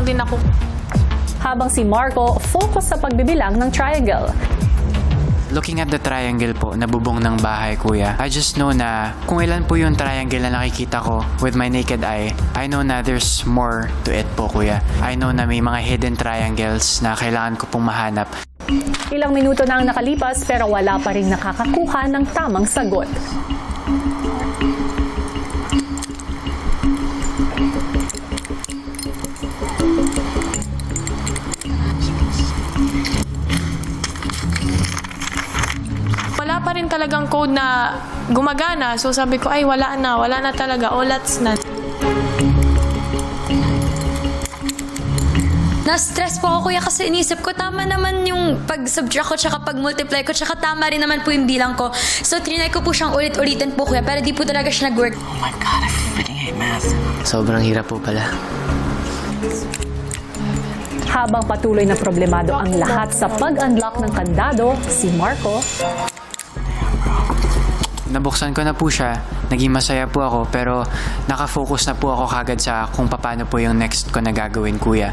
din ako. Habang si Marco focus sa pagbibilang ng triangle. Looking at the triangle po, nabubong ng bahay, kuya. I just know na kung ilan po yung triangle na nakikita ko with my naked eye, I know na there's more to it po, kuya. I know na may mga hidden triangles na kailangan ko pong mahanap. Ilang minuto na ang nakalipas pero wala pa rin nakakakuha ng tamang sagot. Wala pa rin talagang code na gumagana. So sabi ko, ay wala na talaga. Olats na. Na-stress po ako kuya kasi inisip ko tama naman yung pag-subtract ko tsaka pag-multiply ko tsaka tama rin naman po yung bilang ko. So trinay ko po siyang ulit-ulitin po kuya pero di po talaga siya nag-work. Oh my God, I freaking hate math. Sobrang hirap po pala. Habang patuloy na problemado ang lahat sa pag-unlock ng kandado, si Marco Nabuksan ko na po siya, naging masaya po ako, pero nakafocus na po ako kagad sa kung paano po yung next ko na gagawin, kuya.